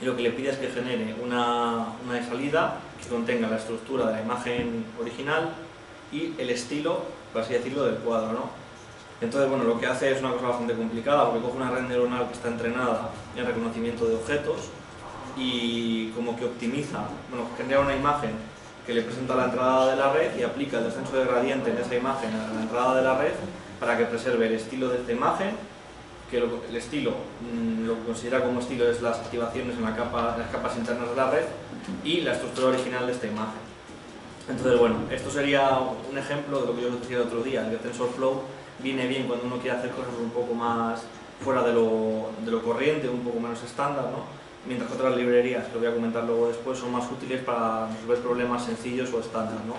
y lo que le pide es que genere una salida que contenga la estructura de la imagen original y el estilo, por así decirlo, del cuadro, ¿no? Entonces, bueno, lo que hace es una cosa bastante complicada porque coge una red neuronal que está entrenada en reconocimiento de objetos y como que optimiza, bueno, genera una imagen que le presenta la entrada de la red y aplica el descenso de gradiente en esa imagen a la entrada de la red para que preserve el estilo de esta imagen, que el estilo, lo que considera como estilo es las activaciones en las capas internas de la red y la estructura original de esta imagen. Entonces, bueno, esto sería un ejemplo de lo que yo os decía el otro día, el que TensorFlow viene bien cuando uno quiere hacer cosas un poco más fuera de lo corriente, un poco menos estándar, ¿no? Mientras que otras librerías, que lo voy a comentar luego después, son más útiles para resolver problemas sencillos o estándar, ¿no?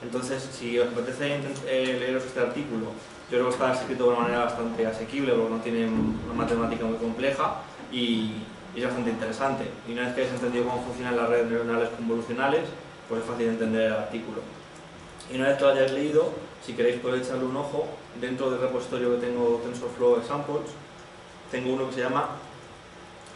Entonces, si os apetece leeros este artículo, yo creo que está escrito de una manera bastante asequible, porque no tiene una matemática muy compleja y es bastante interesante. Y una vez que hayáis entendido cómo funcionan las redes neuronales convolucionales, pues es fácil entender el artículo. Y una vez que lo hayáis leído, si queréis podéis echarle un ojo. Dentro del repositorio que tengo TensorFlow Examples, tengo uno que se llama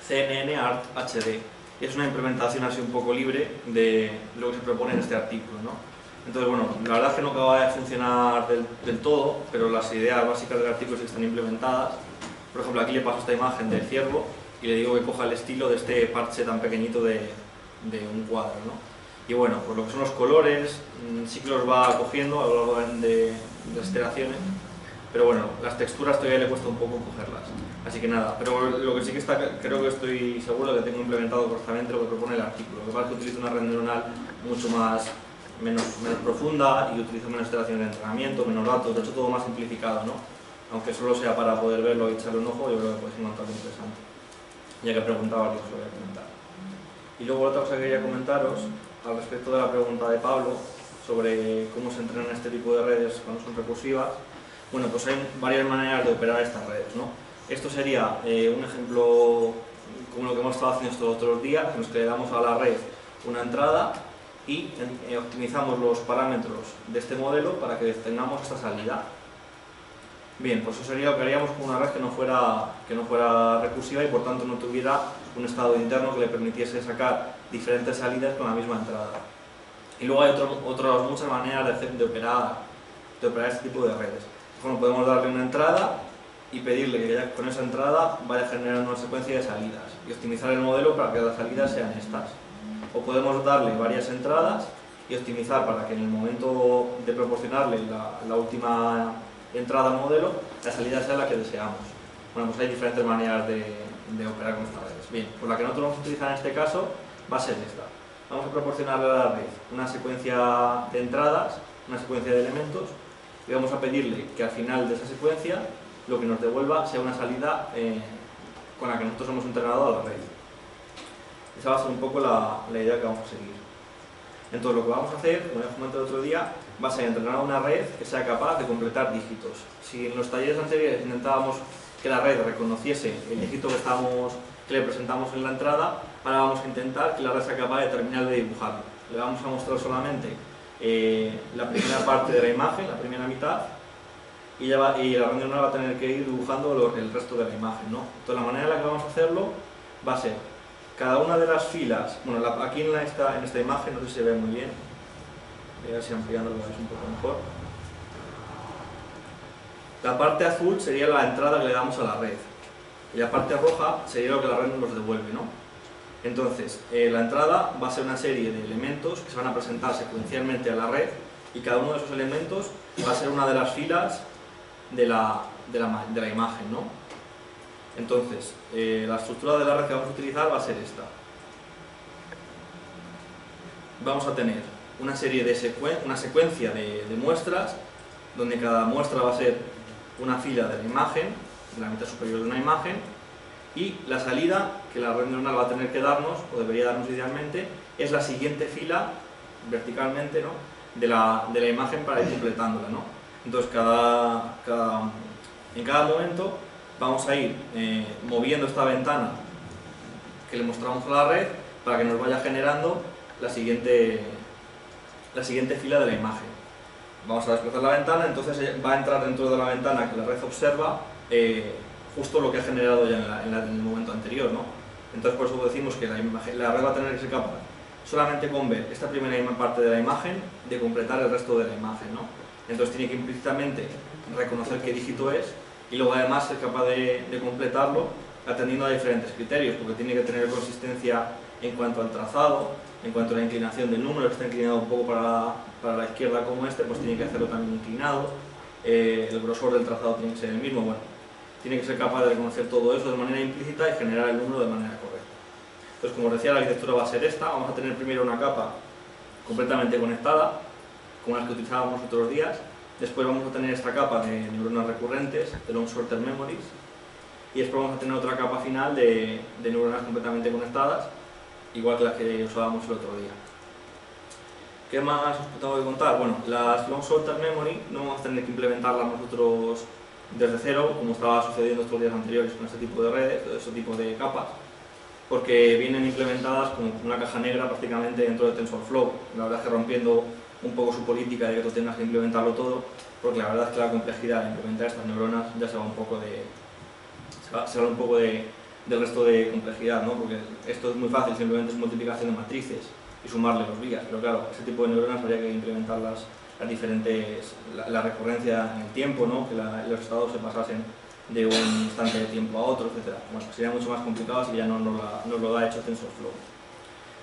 CNN Art HD. Y es una implementación así un poco libre de lo que se propone en este artículo, ¿no? Entonces, bueno, la verdad es que no acaba de funcionar del todo, pero las ideas básicas del artículo sí están implementadas. Por ejemplo, aquí le paso esta imagen del ciervo y le digo que coja el estilo de este parche tan pequeñito de un cuadro, ¿no? Y bueno, pues lo que son los colores sí que los va cogiendo a lo largo de las iteraciones, pero bueno, las texturas todavía le cuesta un poco cogerlas. Así que nada, pero lo que sí que está, creo que estoy seguro de que tengo implementado correctamente lo que propone el artículo. Lo que pasa es que utilizo una red neuronal mucho menos profunda y utilizo menos iteraciones de entrenamiento, menos datos, de hecho todo más simplificado, ¿no? Aunque solo sea para poder verlo y echarle un ojo, yo creo que podéis encontrarlo interesante. Ya que preguntaba, os lo voy a comentar. Y luego otra cosa que quería comentaros al respecto de la pregunta de Pablo sobre cómo se entrenan este tipo de redes cuando son recursivas. Bueno, pues hay varias maneras de operar estas redes, ¿no? Esto sería un ejemplo como lo que hemos estado haciendo estos otros días, en los que le damos a la red una entrada y optimizamos los parámetros de este modelo para que tengamos esta salida. Bien, pues eso sería lo que haríamos con una red que no fuera recursiva y por tanto no tuviera un estado interno que le permitiese sacar diferentes salidas con la misma entrada. Y luego hay otras muchas maneras de operar este tipo de redes. Bueno, podemos darle una entrada y pedirle que ya con esa entrada vaya generando una secuencia de salidas y optimizar el modelo para que las salidas sean estas. O podemos darle varias entradas y optimizar para que en el momento de proporcionarle la última entrada al modelo, la salida sea la que deseamos. Bueno, pues hay diferentes maneras de operar con estas redes. Bien, pues la que nosotros vamos a utilizar en este caso va a ser esta. Vamos a proporcionarle a la red una secuencia de entradas, una secuencia de elementos, y vamos a pedirle que al final de esa secuencia lo que nos devuelva sea una salida con la que nosotros hemos entrenado a la red. Esa va a ser un poco la idea que vamos a seguir. Entonces lo que vamos a hacer, como ya comenté el otro día, va a ser entrenar una red que sea capaz de completar dígitos. Si en los talleres anteriores intentábamos que la red reconociese el dígito que le presentamos en la entrada, ahora vamos a intentar que la red sea capaz de terminar de dibujarlo. Le vamos a mostrar solamente la primera parte de la imagen, la primera mitad, y la red neuronal va a tener que ir dibujando el resto de la imagen, ¿no? Entonces la manera en la que vamos a hacerlo va a ser cada una de las filas, bueno, aquí en esta imagen, no sé si se ve muy bien, voy a ver si ampliando lo veis un poco mejor. La parte azul sería la entrada que le damos a la red y la parte roja sería lo que la red nos devuelve, ¿no? Entonces, la entrada va a ser una serie de elementos que se van a presentar secuencialmente a la red y cada uno de esos elementos va a ser una de las filas de la imagen, ¿no? Entonces, la estructura de la red que vamos a utilizar va a ser esta. Vamos a tener una secuencia de muestras, donde cada muestra va a ser una fila de la imagen, de la mitad superior de una imagen, y la salida que la red neuronal va a tener que darnos, o debería darnos idealmente, es la siguiente fila, verticalmente, ¿no?, de la imagen para ir completándola, ¿no? Entonces, en cada momento vamos a ir moviendo esta ventana que le mostramos a la red para que nos vaya generando la siguiente fila de la imagen. Vamos a desplazar la ventana, entonces va a entrar dentro de la ventana que la red observa justo lo que ha generado ya en el momento anterior, ¿no? Entonces por eso decimos que la red va a tener que ser capaz solamente con ver esta primera parte de la imagen de completar el resto de la imagen, ¿no? Entonces tiene que implícitamente reconocer qué dígito es y luego además ser capaz de completarlo atendiendo a diferentes criterios, porque tiene que tener consistencia en cuanto al trazado, en cuanto a la inclinación del número, que está inclinado un poco para la izquierda como este, pues tiene que hacerlo también inclinado, el grosor del trazado tiene que ser el mismo, bueno, tiene que ser capaz de reconocer todo eso de manera implícita y generar el número de manera correcta. Entonces, como os decía, la arquitectura va a ser esta. Vamos a tener primero una capa completamente conectada, como las que utilizábamos otros días. Después vamos a tener esta capa de neuronas recurrentes, de long short term memories, y después vamos a tener otra capa final de neuronas completamente conectadas, igual que las que usábamos el otro día. ¿Qué más os tengo que contar? Bueno, las long short term memory no vamos a tener que implementarlas nosotros desde cero, como estaba sucediendo estos días anteriores con este tipo de redes, este tipo de capas, porque vienen implementadas como una caja negra prácticamente dentro de TensorFlow. La verdad es que rompiendo un poco su política de que tú tengas que implementarlo todo, porque la verdad es que la complejidad de implementar estas neuronas ya se va un poco del resto de complejidad, ¿no? Porque esto es muy fácil, simplemente es multiplicación de matrices y sumarle los días, pero claro, este tipo de neuronas habría que implementarlas la recurrencia en el tiempo, ¿no? Que los estados se pasasen de un instante de tiempo a otro, etc. Bueno, sería mucho más complicado si ya no nos lo da hecho TensorFlow.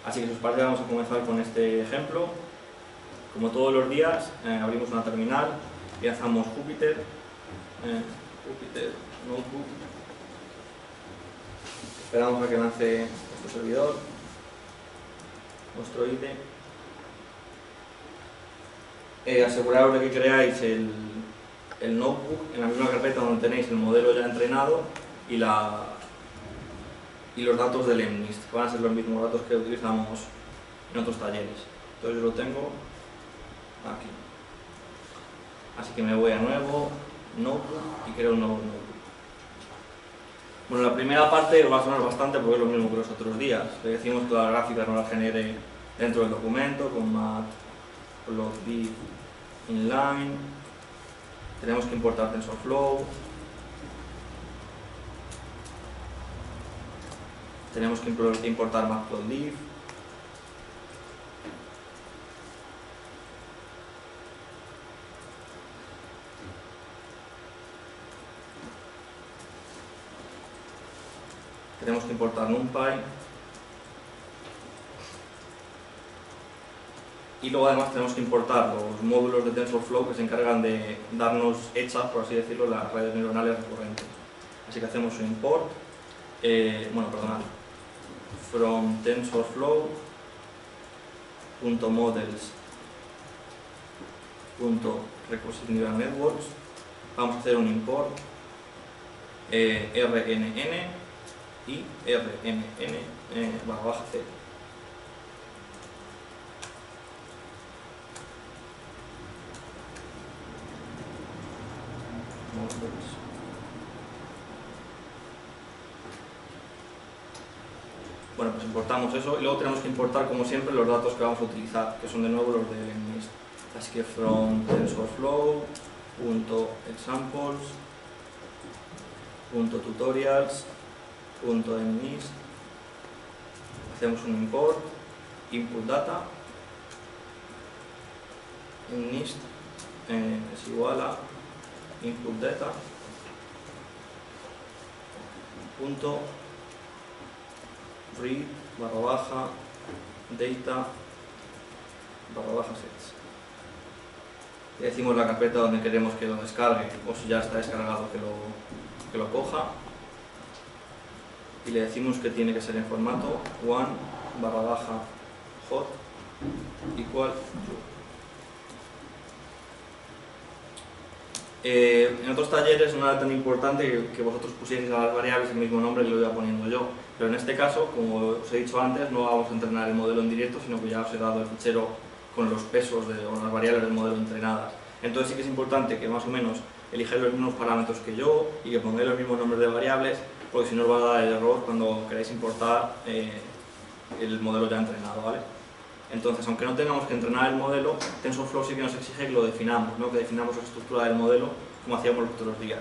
Así que si os parece vamos a comenzar con este ejemplo. Como todos los días, abrimos una terminal y lanzamos Jupyter Notebook. Esperamos a que lance nuestro servidor, nuestro IDE. Aseguraros de que creáis el notebook en la misma carpeta donde tenéis el modelo ya entrenado y los datos del MNIST, que van a ser los mismos datos que utilizamos en otros talleres. Entonces yo lo tengo aquí. Así que me voy a nuevo, notebook, y creo un nuevo notebook. Bueno, la primera parte va a sonar bastante porque es lo mismo que los otros días. Le decimos que la gráfica no la genere dentro del documento con matplotlib inline. Tenemos que importar TensorFlow. Tenemos que importar matplotlib. Tenemos que importar NumPy. Y luego además tenemos que importar los módulos de TensorFlow que se encargan de darnos hechas, por así decirlo, las redes neuronales recurrentes. Así que hacemos un import, from TensorFlow.models.recursive neural networks. Vamos a hacer un import RNN y RNN/C. Bueno, pues importamos eso y luego tenemos que importar, como siempre, los datos que vamos a utilizar, que son de nuevo los de MNIST. Así que from TensorFlow.examples.tutorials.MNIST hacemos un import, input data, MNIST es igual a input data punto read /data/sets. Le decimos la carpeta donde queremos que lo descargue, o si ya está descargado que lo coja, y le decimos que tiene que ser en formato one/hot equal true. En otros talleres no era tan importante que vosotros pusierais a las variables el mismo nombre que lo iba poniendo yo, pero en este caso, como os he dicho antes, no vamos a entrenar el modelo en directo, sino que ya os he dado el fichero con los pesos o las variables del modelo entrenadas. Entonces sí que es importante que más o menos elijáis los mismos parámetros que yo y que pongáis los mismos nombres de variables, porque si no os va a dar el error cuando queráis importar el modelo ya entrenado, ¿vale? Entonces, aunque no tengamos que entrenar el modelo, TensorFlow sí que nos exige que lo definamos, ¿no? Que definamos la estructura del modelo como hacíamos los otros días.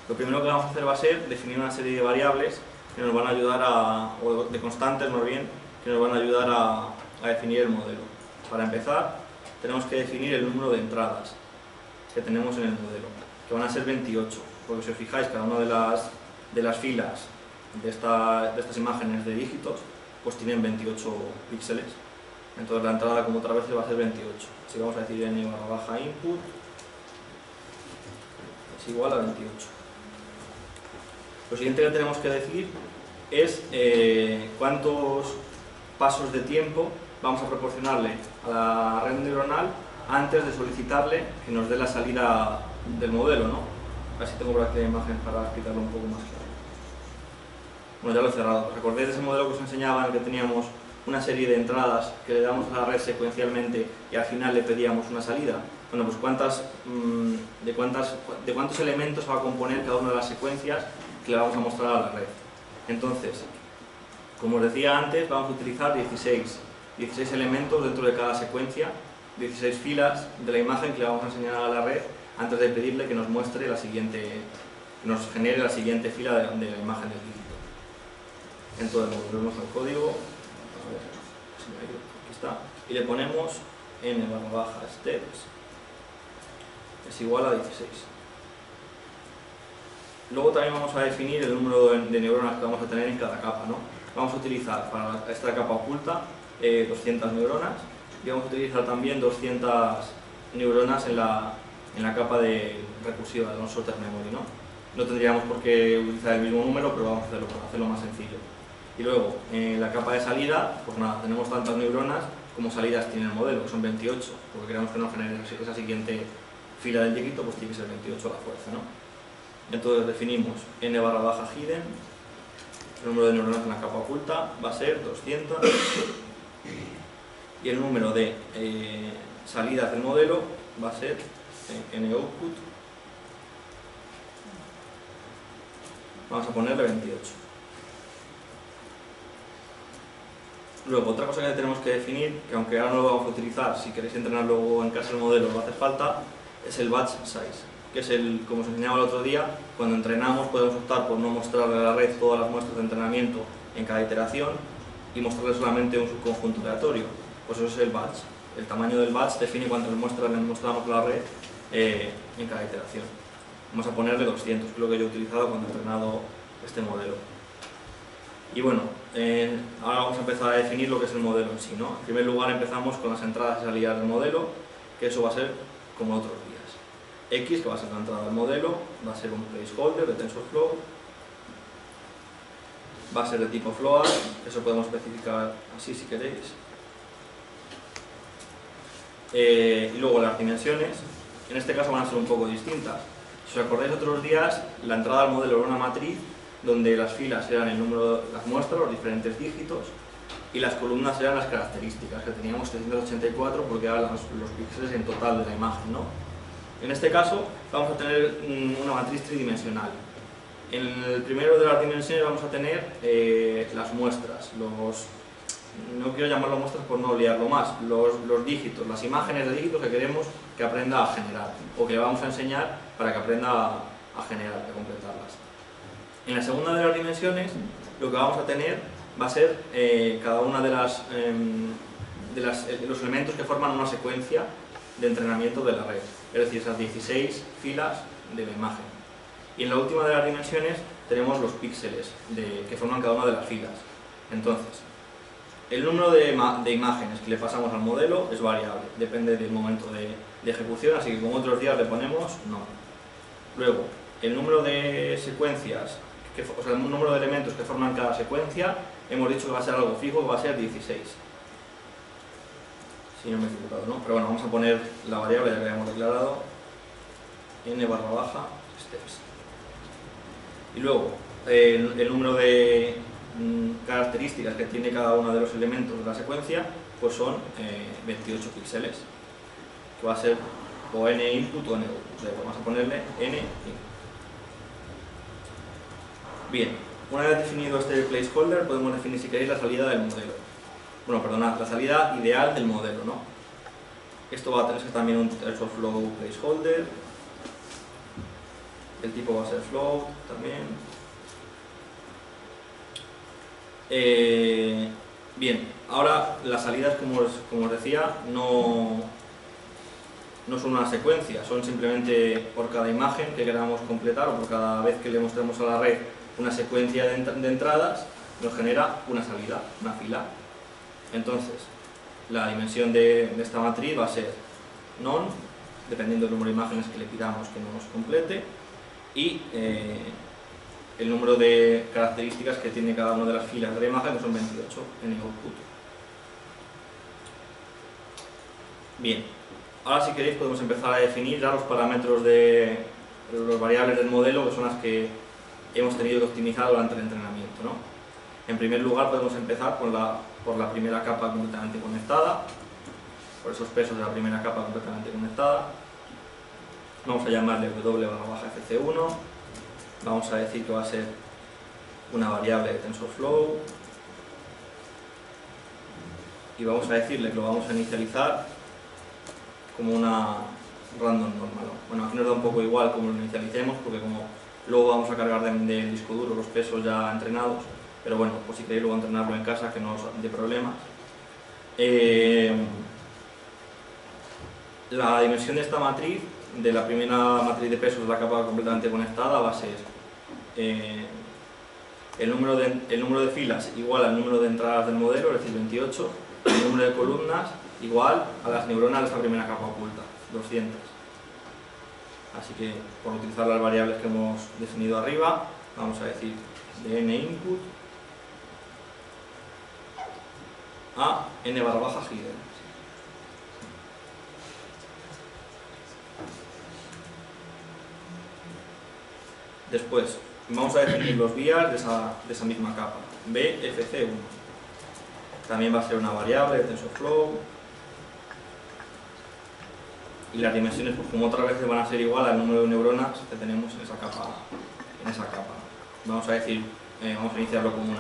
Lo primero que vamos a hacer va a ser definir una serie de variables que nos van a ayudar o de constantes más bien, que nos van a ayudar a definir el modelo. Para empezar, tenemos que definir el número de entradas que tenemos en el modelo, que van a ser 28, porque si os fijáis, cada una de las filas de estas imágenes de dígitos, pues tienen 28 píxeles. Entonces la entrada como otra vez va a ser 28. Así vamos a decir n/input es igual a 28. Lo siguiente que tenemos que decir es cuántos pasos de tiempo vamos a proporcionarle a la red neuronal antes de solicitarle que nos dé la salida del modelo, ¿no? Así tengo por aquí la imagen para explicarlo un poco más claro. Bueno, ya lo he cerrado. ¿Os acordáis de ese modelo que os enseñaba en el que teníamos una serie de entradas que le damos a la red secuencialmente y al final le pedíamos una salida? Bueno, pues de cuántos elementos va a componer cada una de las secuencias que le vamos a mostrar a la red. Entonces, como os decía antes, vamos a utilizar 16 elementos dentro de cada secuencia, 16 filas de la imagen que le vamos a enseñar a la red antes de pedirle que nos muestre la siguiente, que nos genere la siguiente fila de la imagen del dígito. Entonces volvemos al código, a ver, aquí está, y le ponemos n/steps es igual a 16. Luego también vamos a definir el número de neuronas que vamos a tener en cada capa, ¿no? Vamos a utilizar para esta capa oculta 200 neuronas y vamos a utilizar también 200 neuronas en la capa recursiva de non-sorted memory, ¿no? No tendríamos por qué utilizar el mismo número, pero vamos a hacerlo para hacerlo más sencillo. Y luego, en la capa de salida, pues nada, tenemos tantas neuronas como salidas tiene el modelo, que son 28, porque queremos que nos genere esa siguiente fila del dígito, pues tiene que ser 28 a la fuerza, ¿no? Entonces definimos n/hidden, el número de neuronas en la capa oculta va a ser 200 y el número de salidas del modelo va a ser noutput, vamos a ponerle 28. Luego, otra cosa que tenemos que definir, que aunque ahora no lo vamos a utilizar, si queréis entrenar luego en casa el modelo no hace falta, es el batch size, que es como os enseñaba el otro día, cuando entrenamos podemos optar por no mostrarle a la red todas las muestras de entrenamiento en cada iteración y mostrarle solamente un subconjunto aleatorio. Pues eso es el batch. El tamaño del batch define cuántas muestras le mostramos a la red en cada iteración. Vamos a ponerle 200, que es lo que yo he utilizado cuando he entrenado este modelo. Y bueno, ahora vamos a empezar a definir lo que es el modelo en sí, ¿no? En primer lugar empezamos con las entradas y salidas del modelo, que eso va a ser como otros días. X, que va a ser la entrada del modelo, va a ser un placeholder de TensorFlow, va a ser de tipo float, eso podemos especificar así si queréis. Y luego las dimensiones, en este caso van a ser un poco distintas. Si os acordáis otros días, la entrada al modelo era una matriz donde las filas eran el número de las muestras, los diferentes dígitos, y las columnas eran las características, que teníamos 384 porque eran los píxeles en total de la imagen, ¿no? En este caso vamos a tener una matriz tridimensional. En el primero de las dimensiones vamos a tener las muestras, no quiero llamarlo muestras por no liarlo más, los dígitos, las imágenes de dígitos que queremos que aprenda a generar o que le vamos a enseñar para que aprenda a generar, a completarlas. En la segunda de las dimensiones lo que vamos a tener va a ser cada una de los elementos que forman una secuencia de entrenamiento de la red, es decir, esas 16 filas de la imagen. Y en la última de las dimensiones tenemos los píxeles que forman cada una de las filas. Entonces, el número de imágenes que le pasamos al modelo es variable, depende del momento de ejecución, así que como otros días le ponemos no. Luego, el número de secuencias, o sea, el número de elementos que forman cada secuencia, hemos dicho que va a ser algo fijo, que va a ser 16. Si no me he equivocado, ¿no? Pero bueno, vamos a poner la variable ya que habíamos declarado, n/steps. Y luego, el número de características que tiene cada uno de los elementos de la secuencia, pues son 28 píxeles, que va a ser o n input o n output. Vamos a ponerle n input. Bien, una vez definido este placeholder, podemos definir si queréis la salida del modelo. Bueno, perdonad, la salida ideal del modelo, ¿no? Esto va a tener también un TensorFlow placeholder. El tipo va a ser float también. Bien, ahora las salidas, como os decía, no son una secuencia, son simplemente por cada imagen que queramos completar o por cada vez que le mostremos a la red una secuencia de entradas, nos genera una salida, una fila. Entonces, la dimensión de esta matriz va a ser non, dependiendo del número de imágenes que le pidamos que nos complete, y el número de características que tiene cada una de las filas de la imagen, que son 28 en el output. Bien, ahora si queréis podemos empezar a definir ya los parámetros de los variables del modelo, que son las que hemos tenido que optimizar durante el entrenamiento, ¿no? En primer lugar podemos empezar por la primera capa completamente conectada, por esos pesos de la primera capa completamente conectada. Vamos a llamarle w/fc1, vamos a decir que va a ser una variable de TensorFlow y vamos a decirle que lo vamos a inicializar como una random normal. Bueno, aquí nos da un poco igual cómo lo inicialicemos, porque como luego vamos a cargar del disco duro los pesos ya entrenados, pero bueno, pues si queréis luego entrenarlo en casa, que no os dé problemas. La dimensión de esta matriz, de la primera matriz de pesos de la capa completamente conectada, va a ser el número de filas igual al número de entradas del modelo, es decir, 28, el número de columnas igual a las neuronas de esta primera capa oculta, 200. Así que, por utilizar las variables que hemos definido arriba, vamos a decir de n input a n/hidden. Después, vamos a definir los vías de esa misma capa, bfc1. También va a ser una variable de TensorFlow. Y las dimensiones, pues como otras veces, van a ser igual al número de neuronas que tenemos en esa capa. Vamos a decir, vamos a iniciarlo como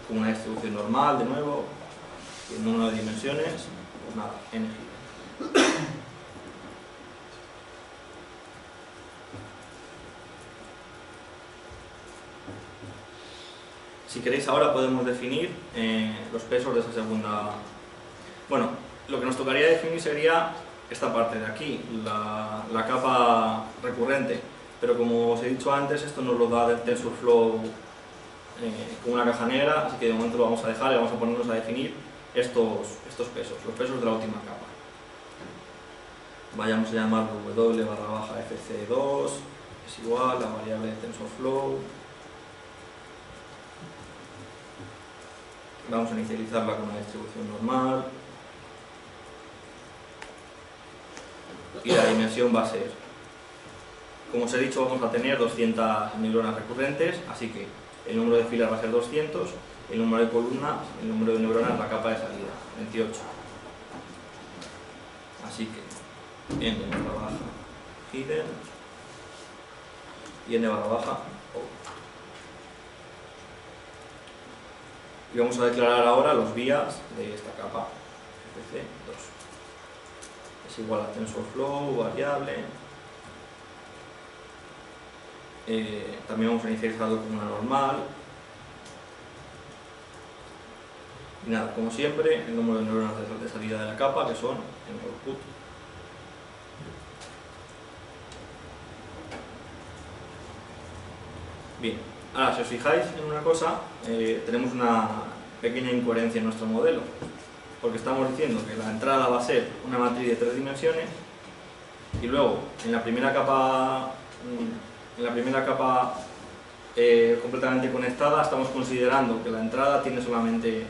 una distribución normal, de nuevo. Y el número de dimensiones, pues nada, n. Si queréis ahora podemos definir los pesos de esa segunda... Bueno, lo que nos tocaría definir sería esta parte de aquí, la capa recurrente, pero como os he dicho antes, esto nos lo da TensorFlow como una caja negra, así que de momento lo vamos a dejar y vamos a ponernos a definir estos pesos, los pesos de la última capa. Vayamos a llamarlo w/fc2, es igual a la variable de TensorFlow. Vamos a inicializarla con una distribución normal. Y la dimensión va a ser, como os he dicho, vamos a tener 200 neuronas recurrentes, así que el número de filas va a ser 200, el número de columnas, el número de neuronas, la capa de salida, 28. Así que n/hidden y n/out. Y vamos a declarar ahora los vías de esta capa, fc2. Es igual a TensorFlow, variable. También vamos a inicializarlo como una normal. Y nada, como siempre, el número de neuronas de salida de la capa, que son en el output. Bien, ahora si os fijáis en una cosa, tenemos una pequeña incoherencia en nuestro modelo, porque estamos diciendo que la entrada va a ser una matriz de 3 dimensiones y luego en la primera capa completamente conectada estamos considerando que la entrada tiene solamente,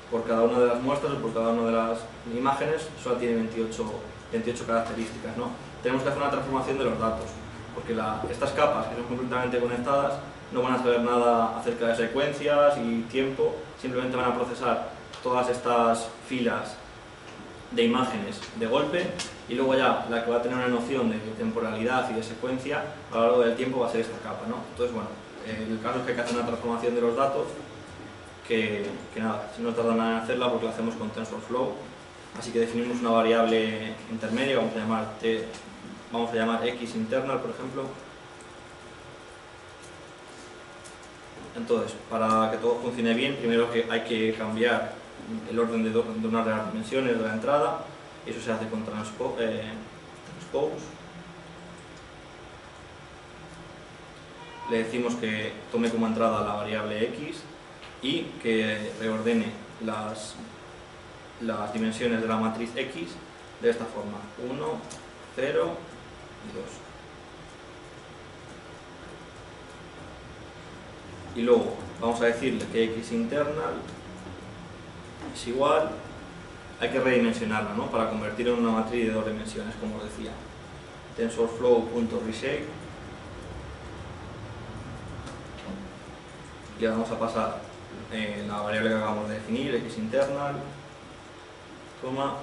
por cada una de las muestras o por cada una de las imágenes, solo tiene 28 características, ¿no? Tenemos que hacer una transformación de los datos, porque estas capas que son completamente conectadas no van a saber nada acerca de secuencias y tiempo, simplemente van a procesar todas estas filas de imágenes de golpe y luego ya la que va a tener una noción de temporalidad y de secuencia a lo largo del tiempo va a ser esta capa, ¿no? Entonces, bueno, el caso es que hay que hacer una transformación de los datos que nada, si no tarda nada en hacerla porque la hacemos con TensorFlow, así que definimos una variable intermedia, vamos a llamar x internal, por ejemplo. Entonces, para que todo funcione bien, primero que hay que cambiar el orden de una de las dimensiones de la entrada, y eso se hace con transpose. Le decimos que tome como entrada la variable x y que reordene las dimensiones de la matriz x de esta forma: 1, 0 y 2. Y luego vamos a decirle que xInternal es igual, hay que redimensionarla, ¿no?, para convertirla en una matriz de 2 dimensiones, como os decía. TensorFlow.reshape, y vamos a pasar la variable que acabamos de definir, xInternal, coma,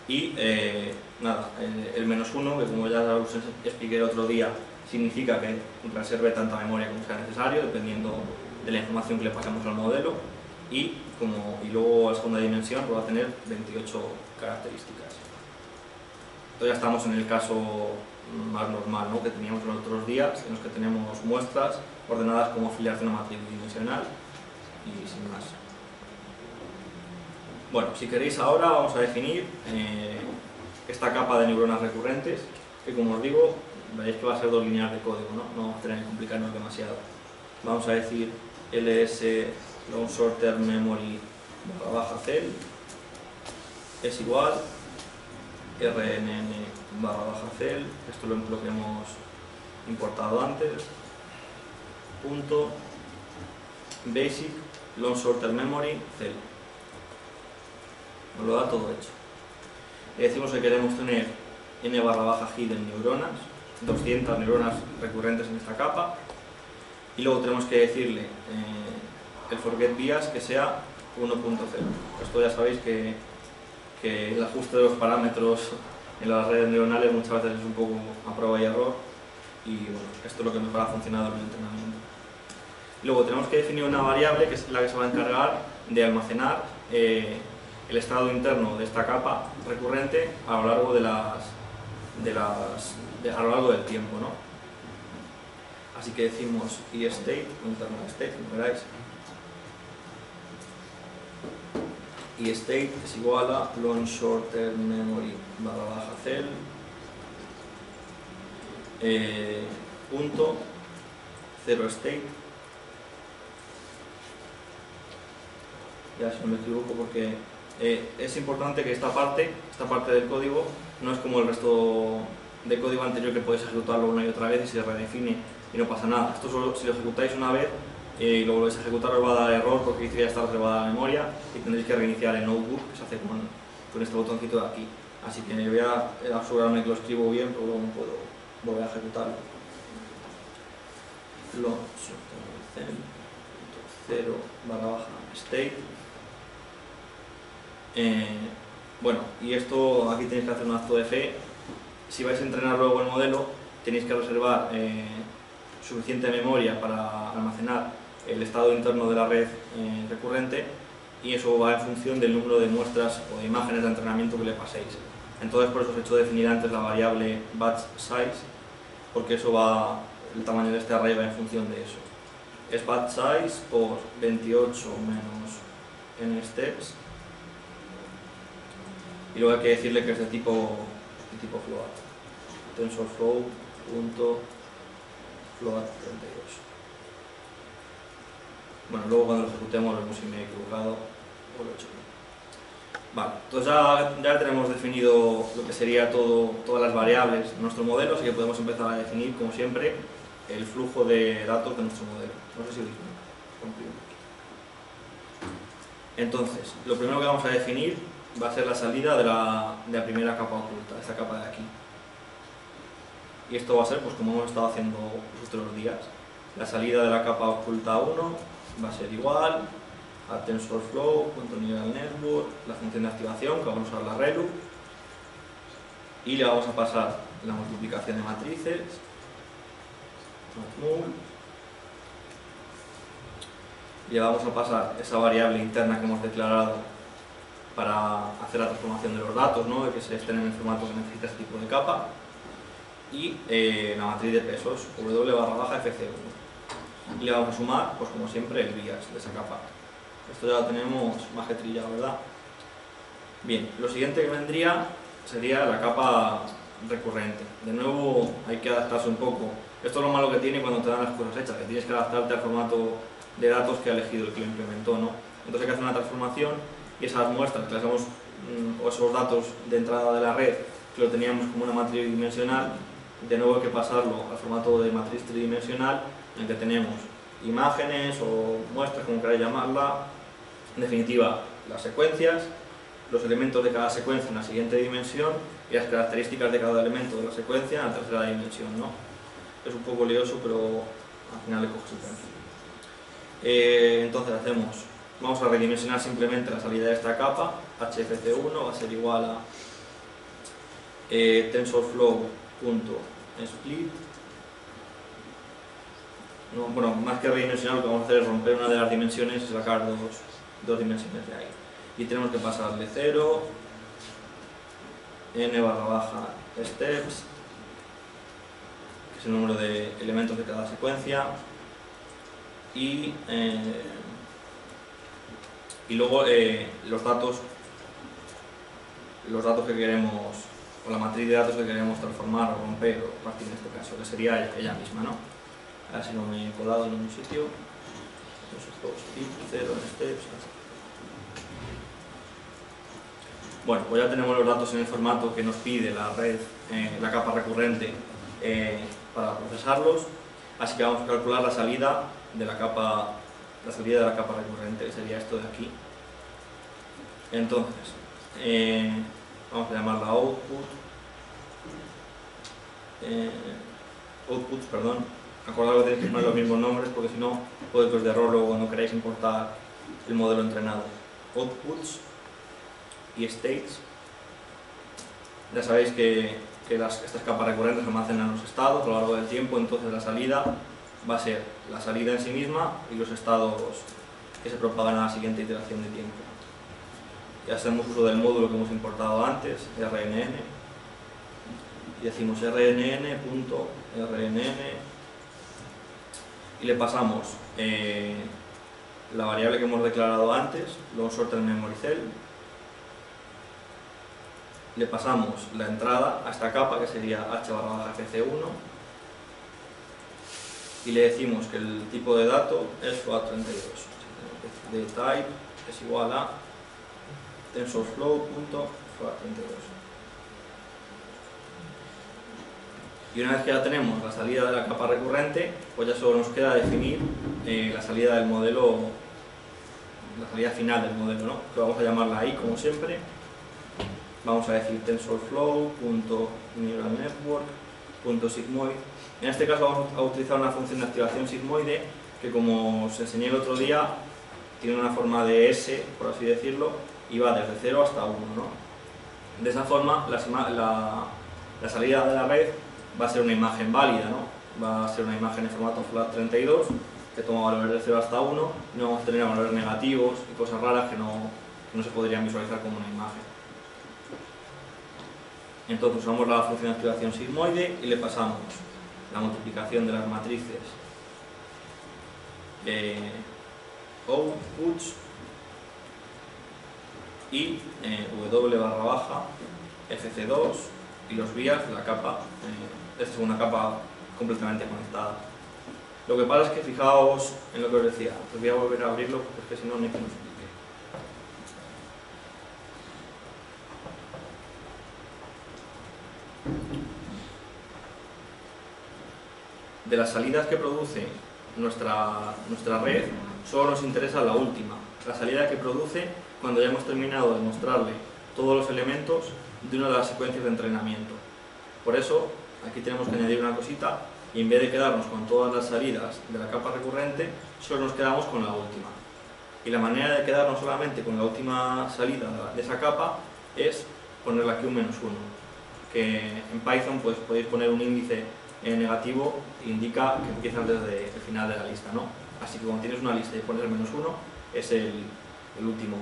y nada, el -1, que como ya os expliqué el otro día, significa que reserve tanta memoria como sea necesario, dependiendo de la información que le pasemos al modelo, y luego la segunda dimensión va a tener 28 características. Entonces ya estamos en el caso más normal, ¿no?, que teníamos en los otros días, en los que tenemos muestras ordenadas como filias de una matriz bidimensional y sin más. Bueno, si queréis ahora vamos a definir esta capa de neuronas recurrentes, que como os digo, veréis que va a ser 2 líneas de código, ¿no? No vamos a tener que complicarnos demasiado. Vamos a decir ls long short term memory /cell es igual rnn/cell, esto lo que hemos importado antes, punto basic long short term memory cell. Nos lo da todo hecho. Le decimos que queremos tener n/hidden neuronas, 200 neuronas recurrentes en esta capa, y luego tenemos que decirle el forget bias que sea 1.0. Esto ya sabéis que el ajuste de los parámetros en las redes neuronales muchas veces es un poco a prueba y error, y bueno, esto es lo que mejor ha funcionado en el entrenamiento. Luego tenemos que definir una variable que es la que se va a encargar de almacenar el estado interno de esta capa recurrente a lo largo a lo largo del tiempo, ¿no? Así que decimos eState, internal state, como veráis. eState es igual a long short term memory /cell punto zero state. Ya si no me equivoco, porque es importante que esta parte del código no es como el resto de código anterior, que podéis ejecutarlo una y otra vez y se redefine y no pasa nada. Esto solo si lo ejecutáis una vez y lo volvéis a ejecutar os va a dar error, porque dice que ya está reservada la memoria y tendréis que reiniciar el notebook, que se hace con este botoncito de aquí. Así que voy a asegurarme que lo escribo bien, pero luego no puedo volver a ejecutarlo. Long/state. Bueno, y esto aquí tenéis que hacer un acto de fe. Si vais a entrenar luego el modelo, tenéis que reservar suficiente memoria para almacenar el estado interno de la red recurrente, y eso va en función del número de muestras o de imágenes de entrenamiento que le paséis. Entonces por eso os he hecho definir antes la variable batch size, porque eso el tamaño de este array va en función de eso. Es batch size por 28 menos n steps, y luego hay que decirle que es de tipo float, TensorFlow.float32. Bueno, luego cuando lo ejecutemos vemos si me he equivocado o lo he hecho bien. Vale, entonces ya tenemos definido lo que sería todas las variables de nuestro modelo, así que podemos empezar a definir, como siempre, el flujo de datos de nuestro modelo. No sé si lo hice. Entonces, lo primero que vamos a definir va a ser la salida de la primera capa oculta, esta capa de aquí. Y esto va a ser, pues como hemos estado haciendo los otros días, la salida de la capa oculta 1 va a ser igual a TensorFlow.NeuralNetwork, la función de activación, que vamos a usar la relu, y le vamos a pasar la multiplicación de matrices, y le vamos a pasar esa variable interna que hemos declarado para hacer la transformación de los datos, ¿no?, de que se estén en el formato que necesita este tipo de capa, y la matriz de pesos, W/FC1. y le vamos a sumar, pues como siempre, el bias de esa capa. Esto ya lo tenemos más que trillado, ¿verdad? Bien, lo siguiente que vendría sería la capa recurrente. De nuevo hay que adaptarse un poco. Esto es lo malo que tiene cuando te dan las cosas hechas, que tienes que adaptarte al formato de datos que ha elegido el que lo implementó, ¿no? Entonces hay que hacer una transformación y esas muestras que las hemos, o esos datos de entrada de la red que lo teníamos como una matriz tridimensional, de nuevo hay que pasarlo al formato de matriz tridimensional en el que tenemos imágenes o muestras, como queráis llamarla, en definitiva las secuencias, los elementos de cada secuencia en la siguiente dimensión y las características de cada elemento de la secuencia en la tercera dimensión, ¿no? Es un poco lioso, pero al final le coges el tranquilo. Entonces vamos a redimensionar simplemente la salida de esta capa. HFC1 va a ser igual a TensorFlow.split. No, bueno, más que redimensionar, lo que vamos a hacer es romper una de las dimensiones y sacar dos dimensiones de ahí. Y tenemos que pasarle 0, n/steps, que es el número de elementos de cada secuencia, y luego los datos que queremos, o la matriz de datos que queremos transformar o romper o partir en este caso, que sería ella misma, ¿no? A ver si no me he colado en ningún sitio. 0 en steps. Bueno, pues ya tenemos los datos en el formato que nos pide la red, la capa recurrente, para procesarlos. Así que vamos a calcular la salida de la capa recurrente, que sería esto de aquí. Entonces, vamos a llamarla outputs, perdón. Acordaos que tenéis que poner los mismos nombres porque si no puede que os dé error luego cuando queráis importar el modelo entrenado. Outputs y states. Ya sabéis que estas capas recurrentes almacenan los estados a lo largo del tiempo, entonces la salida va a ser la salida en sí misma y los estados que se propagan a la siguiente iteración de tiempo. Y hacemos uso del módulo que hemos importado antes, RNN, y decimos rnn.rnn y le pasamos la variable que hemos declarado antes, LongShorterMemoryCell, le pasamos la entrada a esta capa que sería h/fc1 y le decimos que el tipo de dato es FLOAT32, de type es igual a TensorFlow.FLOAT32. Y una vez que ya tenemos la salida de la capa recurrente, pues ya solo nos queda definir la salida del modelo, la salida final del modelo, ¿no? Que vamos a llamarla ahí como siempre. Vamos a decir TensorFlow.NeuralNetwork.sigmoid. En este caso vamos a utilizar una función de activación sigmoide que, como os enseñé el otro día, tiene una forma de S, por así decirlo, y va desde 0 hasta 1, ¿no? De esa forma, la salida de la red va a ser una imagen válida, ¿no? Va a ser una imagen en formato FLAT32 que toma valores de 0 hasta 1 y no vamos a tener valores negativos y cosas raras que no se podrían visualizar como una imagen. Entonces usamos la función de activación sigmoide y le pasamos la multiplicación de las matrices outputs y w/fc2 y los vías de la capa. Esta es una capa completamente conectada. Lo que pasa es que fijaos en lo que os decía. Os voy a volver a abrirlo porque si no, no hay que nos explique. De las salidas que produce nuestra red, solo nos interesa la última, la salida que produce cuando ya hemos terminado de mostrarle todos los elementos de una de las secuencias de entrenamiento. Por eso, aquí tenemos que añadir una cosita y en vez de quedarnos con todas las salidas de la capa recurrente, solo nos quedamos con la última. Y la manera de quedarnos solamente con la última salida de esa capa es ponerle aquí un -1, que en Python pues podéis poner un índice negativo e indica que empiezan desde el final de la lista, ¿no? Así que cuando tienes una lista y pones el -1 es el último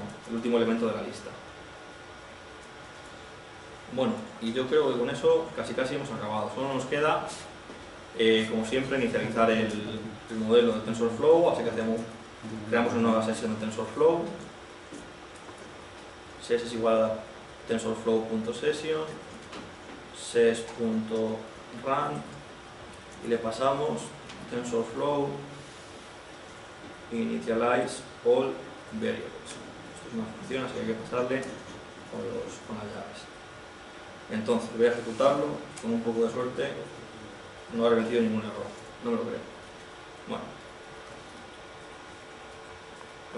elemento de la lista. Bueno, y yo creo que con eso casi hemos acabado. Solo nos queda, como siempre, inicializar el el modelo de TensorFlow, así que creamos una nueva sesión de TensorFlow. Ses es igual a tensorflow.session, ses.run y le pasamos TensorFlow initialize all variables. Esto es una función, así que hay que pasarle con las llaves. Entonces voy a ejecutarlo, con un poco de suerte no habré metido ningún error, no me lo creo. Bueno,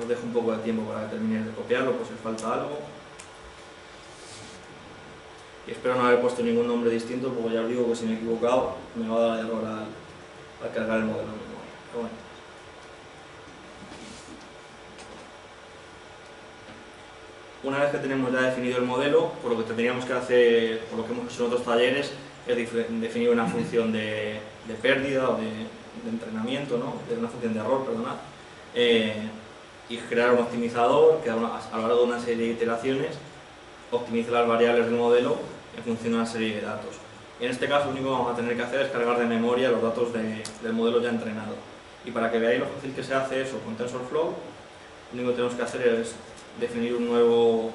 os dejo un poco de tiempo para que terminéis de copiarlo por si os falta algo. Y espero no haber puesto ningún nombre distinto, porque ya os digo que si me he equivocado me va a dar error al cargar el modelo en memoria. Pero bueno. Una vez que tenemos ya definido el modelo, por lo que tendríamos que hacer, por lo que hemos hecho en otros talleres, es definir una función de pérdida o de entrenamiento, ¿no? De una función de error, perdonad, y crear un optimizador que a lo largo de una serie de iteraciones optimice las variables del modelo en función de una serie de datos. En este caso, lo único que vamos a tener que hacer es cargar de memoria los datos del modelo ya entrenado. Y para que veáis lo fácil que se hace eso con TensorFlow, lo único que tenemos que hacer es definir un nuevo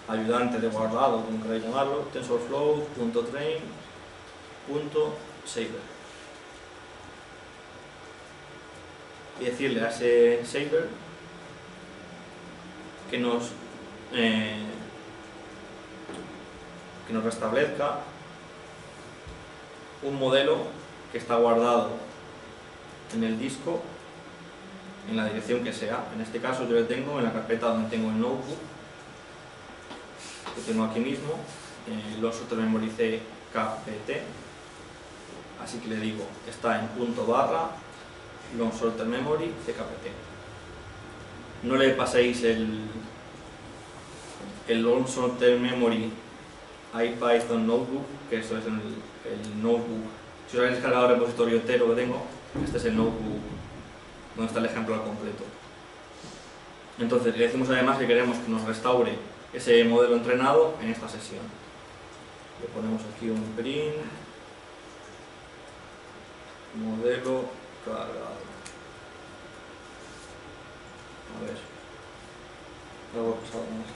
ayudante de guardado, como queráis llamarlo, tensorflow.train.saver. Y decirle a ese saver que nos restablezca un modelo que está guardado en el disco en la dirección que sea. En este caso yo le tengo en la carpeta donde tengo el notebook, que tengo aquí mismo, LonShorter memory CKPT, así que le digo, está en /, LonShorter memory CKPT. No le paséis el LonShorter memory IPython notebook, que eso es el notebook. Si os habéis descargado el repositorio entero que tengo, este es el notebook donde está el ejemplo al completo. Entonces le decimos además que queremos que nos restaure ese modelo entrenado en esta sesión. Le ponemos aquí un print modelo cargado. A ver, algo ha pasado más.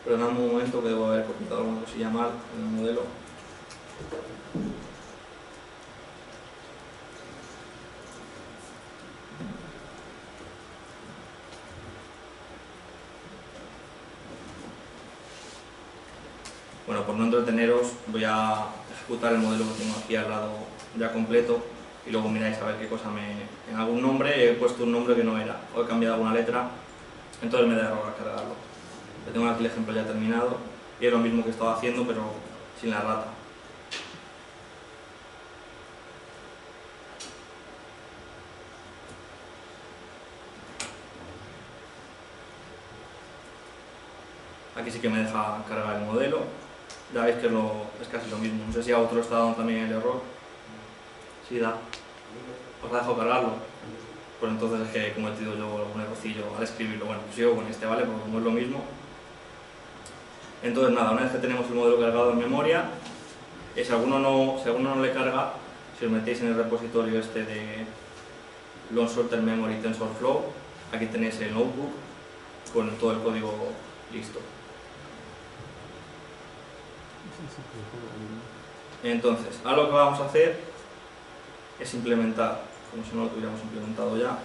Pero en un momento que debo haber copiado alguna cosilla mal en el modelo. Bueno, por no entreteneros, voy a ejecutar el modelo que tengo aquí al lado ya completo y luego miráis a ver qué cosa en algún nombre he puesto un nombre que no era o he cambiado alguna letra, entonces me da error al cargarlo. Yo tengo aquí el ejemplo ya terminado y es lo mismo que estaba haciendo pero sin la rata. Aquí sí que me deja cargar el modelo. Ya veis que es casi lo mismo. No sé si a otro está dando también el error. Sí da. Os ha dejado cargarlo. Pues entonces es que he cometido yo algún errorcillo al escribirlo. Bueno, pues sigo con este, ¿vale? Porque como es lo mismo. Entonces nada, una vez que tenemos el modelo cargado en memoria, si alguno no le carga, si os metéis en el repositorio este de LonShorter memory TensorFlow, aquí tenéis el notebook con todo el código listo. Entonces, ahora lo que vamos a hacer es implementar, como si no lo tuviéramos implementado ya,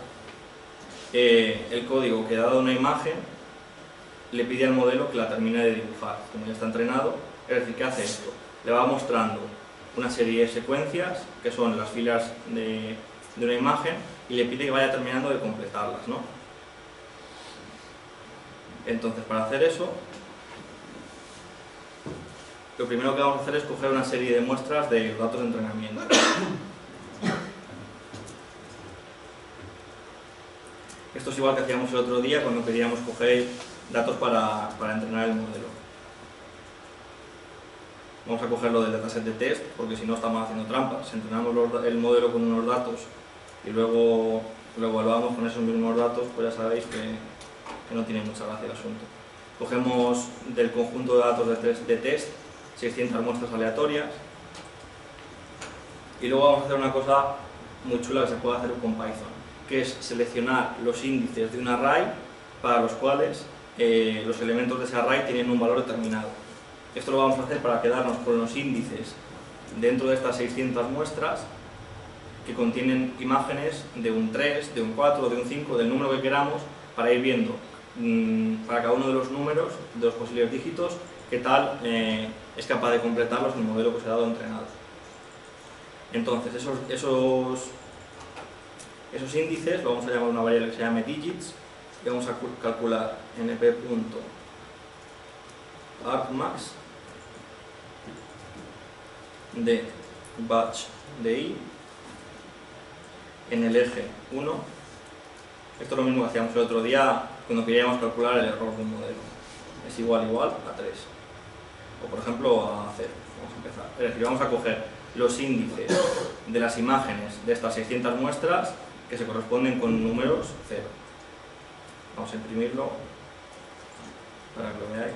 el código que dado una imagen le pide al modelo que la termine de dibujar. Como ya está entrenado, es decir, que hace esto, le va mostrando una serie de secuencias que son las filas de una imagen y le pide que vaya terminando de completarlas, ¿no? Entonces, para hacer eso, lo primero que vamos a hacer es coger una serie de muestras de los datos de entrenamiento. Esto es igual que hacíamos el otro día cuando queríamos coger datos para entrenar el modelo. Vamos a cogerlo del dataset de test, porque si no estamos haciendo trampas. Si entrenamos el modelo con unos datos y luego lo evaluamos con esos mismos datos, pues ya sabéis que no tiene mucha gracia el asunto. Cogemos del conjunto de datos de test 600 muestras aleatorias y luego vamos a hacer una cosa muy chula que se puede hacer con Python, que es seleccionar los índices de un array para los cuales los elementos de ese array tienen un valor determinado. Esto lo vamos a hacer para quedarnos con los índices dentro de estas 600 muestras que contienen imágenes de un 3, de un 4, de un 5, del número que queramos, para ir viendo para cada uno de los números, de los posibles dígitos, qué tal es capaz de completarlos el modelo que se ha dado entrenado. Entonces, esos índices lo vamos a llamar una variable que se llame digits y vamos a calcular np.argmax de batch de i en el eje 1. Esto es lo mismo que hacíamos el otro día cuando queríamos calcular el error de un modelo. Es igual a 3. O por ejemplo a 0. Vamos a empezar. Es decir, vamos a coger los índices de las imágenes de estas 600 muestras que se corresponden con números 0. Vamos a imprimirlo para que lo veáis.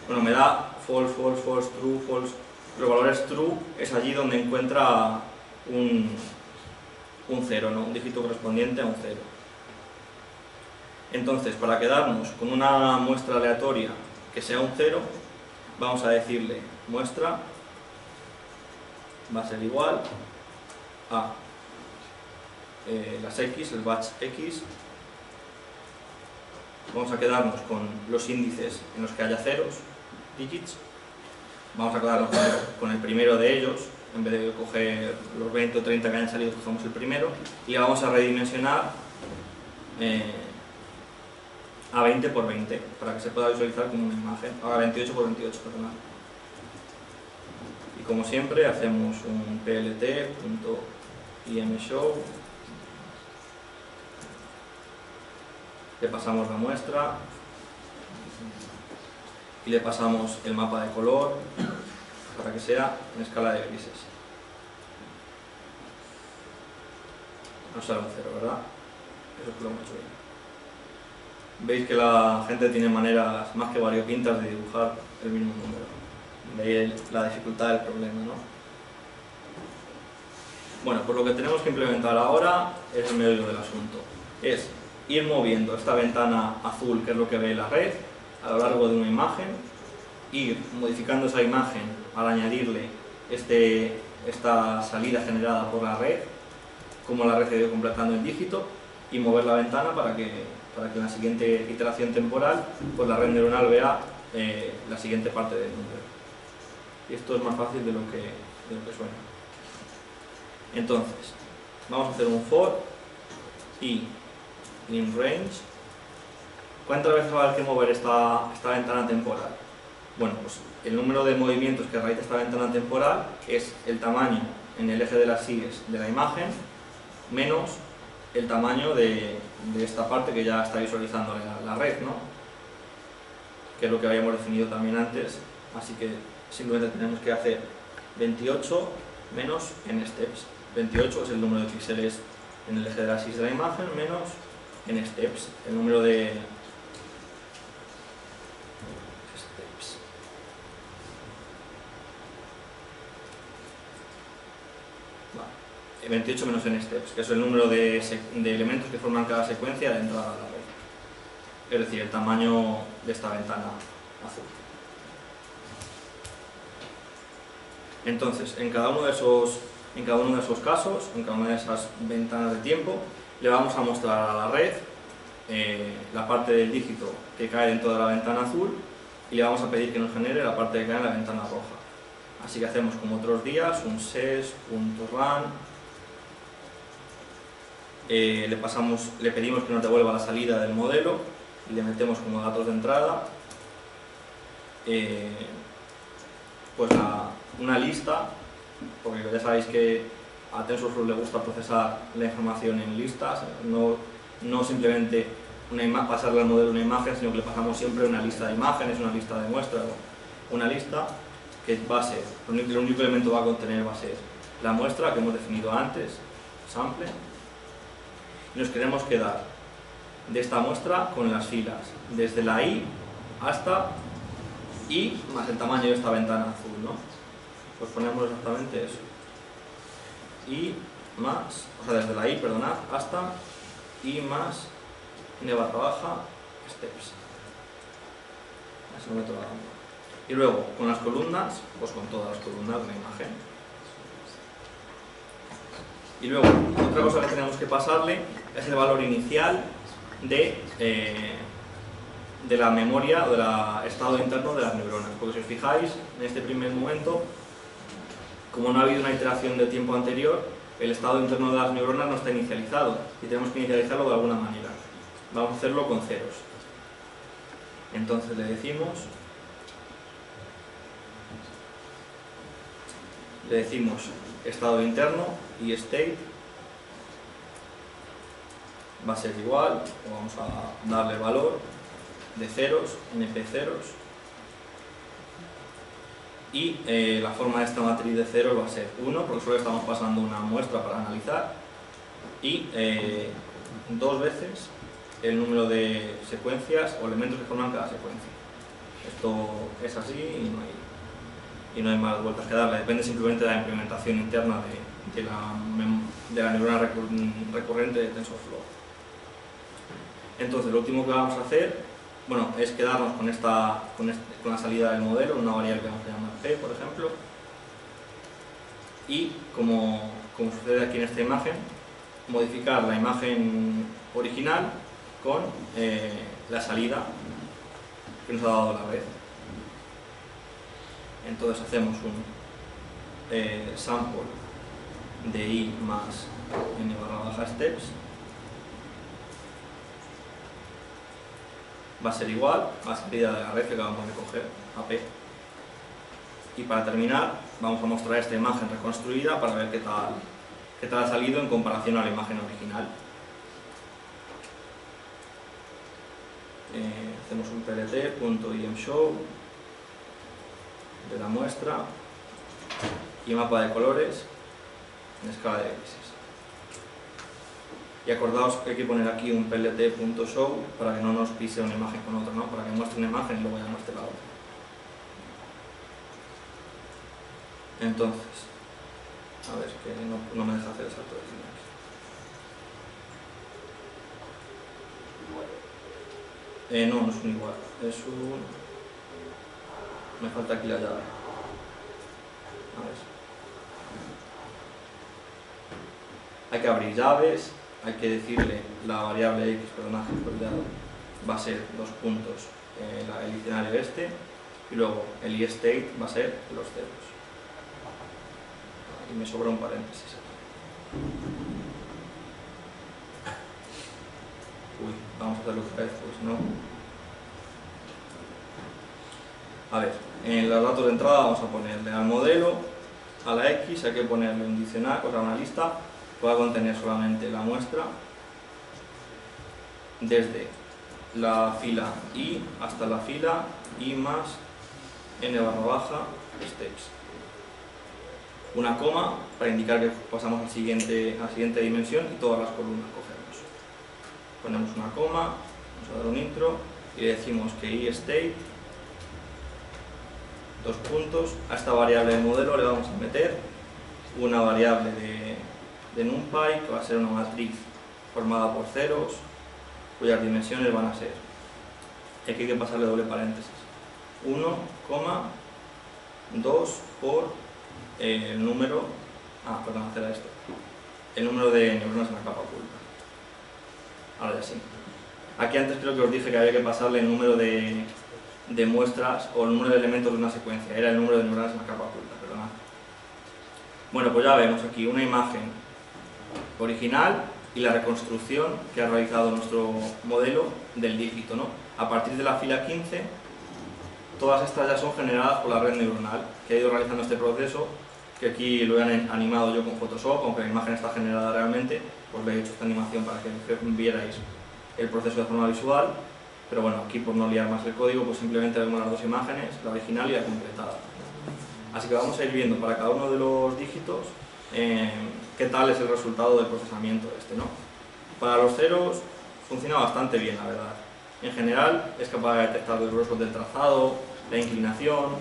Bueno, me da false, false, false, true, false. Los valores true es allí donde encuentra un 0, ¿no? Un dígito correspondiente a un 0. Entonces, para quedarnos con una muestra aleatoria que sea un 0, vamos a decirle muestra va a ser igual a las x, el batch x. Vamos a quedarnos con los índices en los que haya ceros, digits. Vamos a quedarnos con el primero de ellos, en vez de coger los 20 o 30 que hayan salido, cogemos el primero y vamos a redimensionar a 20 por 20 para que se pueda visualizar como una imagen, a 28 por 28, perdón. Y como siempre hacemos un plt.imshow, le pasamos la muestra y le pasamos el mapa de color para que sea en escala de grises. No sale un 0, ¿verdad? Eso es lo que lo hemos hecho bien. Veis que la gente tiene maneras más que variopintas de dibujar el mismo número. Veis la dificultad del problema, ¿no? Bueno, pues lo que tenemos que implementar ahora es el meollo del asunto. Es ir moviendo esta ventana azul, que es lo que ve la red, a lo largo de una imagen, ir modificando esa imagen al añadirle esta salida generada por la red, como la red se ha ido completando el dígito, y mover la ventana para que en la siguiente iteración temporal pues la red neuronal vea la siguiente parte del número. Y esto es más fácil de lo que suena. Entonces, vamos a hacer un for y in range. ¿Cuántas veces va a haber que mover esta ventana temporal? Bueno, pues el número de movimientos que realiza esta ventana temporal es el tamaño en el eje de las sigues de la imagen menos el tamaño de esta parte que ya está visualizando la red, ¿no? Que es lo que habíamos definido también antes, así que simplemente tenemos que hacer 28 menos en steps. 28 es el número de píxeles en el eje de las sigues de la imagen menos en steps, el número de steps. Vale. 28 menos n steps, que es el número de elementos que forman cada secuencia de entrada a la red. Es decir, el tamaño de esta ventana azul. Entonces, en cada uno de esos casos, en cada una de esas ventanas de tiempo, le vamos a mostrar a la red la parte del dígito que cae dentro de la ventana azul y le vamos a pedir que nos genere la parte que cae en la ventana roja. Así que hacemos como otros días, un ses.run, le pedimos que nos devuelva la salida del modelo y le metemos como datos de entrada pues una lista, porque ya sabéis que a TensorFlow le gusta procesar la información en listas, no simplemente pasarle al modelo una imagen, sino que le pasamos siempre una lista de imágenes, una lista de muestras, una lista que va a ser, el único elemento que va a contener va a ser la muestra que hemos definido antes, sample, y nos queremos quedar de esta muestra con las filas, desde la i hasta y más el tamaño de esta ventana azul, ¿no? Pues ponemos exactamente eso. Y más, o sea, desde la i, perdonad, hasta y más n barra baja steps. Así lo meto la gamba. Y luego, con las columnas, pues con todas las columnas de la imagen. Y luego, otra cosa que tenemos que pasarle es el valor inicial de la memoria o del estado interno de las neuronas. Porque si os fijáis, en este primer momento, como no ha habido una iteración de tiempo anterior, el estado interno de las neuronas no está inicializado y tenemos que inicializarlo de alguna manera. Vamos a hacerlo con ceros. Entonces le decimos estado interno y state va a ser igual, o vamos a darle valor de ceros, np ceros, y la forma de esta matriz de ceros va a ser 1, porque solo estamos pasando una muestra para analizar, y 2 veces el número de secuencias o elementos que forman cada secuencia. Esto es así y no hay más vueltas que darle, depende simplemente de la implementación interna de la neurona recurrente de TensorFlow. Entonces, lo último que vamos a hacer, bueno, es quedarnos con la salida del modelo, una variable que vamos a llamar p, por ejemplo, y como sucede aquí en esta imagen, modificar la imagen original con la salida que nos ha dado la red. Entonces hacemos un sample de i más n barra baja steps, va a ser igual a la salida de la red que acabamos de coger, AP. Y para terminar, vamos a mostrar esta imagen reconstruida para ver qué tal ha salido en comparación a la imagen original. Hacemos un plt.imshow de la muestra y mapa de colores en escala de grises. Y acordaos que hay que poner aquí un plt.show para que no nos pise una imagen con otra, ¿no? Para que muestre una imagen y luego ya muestre la otra. Entonces, a ver, que no me deja hacer el salto de líneas. No es un igual, es un... Me falta aquí la llave. A ver. Hay que abrir llaves, hay que decirle la variable x, perdón, va a ser 2 puntos el diccionario este, y luego el istate va a ser los ceros. Y me sobra un paréntesis aquí. Uy, vamos a hacerlo otra vez, pues no. A ver, en los datos de entrada vamos a ponerle al modelo, a la x, hay que ponerle un diccionario, o sea, una lista que va a contener solamente la muestra desde la fila i hasta la fila i más n barra baja steps. Una coma para indicar que pasamos a la siguiente dimensión y todas las columnas cogemos. Ponemos una coma, vamos a dar un intro y decimos que istate, 2 puntos, a esta variable del modelo le vamos a meter una variable de NumPy que va a ser una matriz formada por ceros cuyas dimensiones van a ser, aquí hay que pasarle doble paréntesis, 1, 2 por el número, perdón, hacer esto, el número de neuronas en la capa oculta. Ahora ya sí. Aquí antes creo que os dije que había que pasarle el número de muestras o el número de elementos de una secuencia, era el número de neuronas en la capa oculta, perdonad. Bueno, pues ya vemos aquí una imagen original y la reconstrucción que ha realizado nuestro modelo del dígito, ¿no? A partir de la fila 15, todas estas ya son generadas por la red neuronal, que ha ido realizando este proceso, que aquí lo he animado yo con Photoshop, aunque la imagen está generada realmente, pues le he hecho esta animación para que vierais el proceso de forma visual, pero bueno, aquí por no liar más el código, pues simplemente vemos las dos imágenes, la original y la completada. Así que vamos a ir viendo para cada uno de los dígitos qué tal es el resultado del procesamiento este, ¿no? Para los ceros funciona bastante bien, la verdad. En general, es capaz de detectar los grosor del trazado, la inclinación,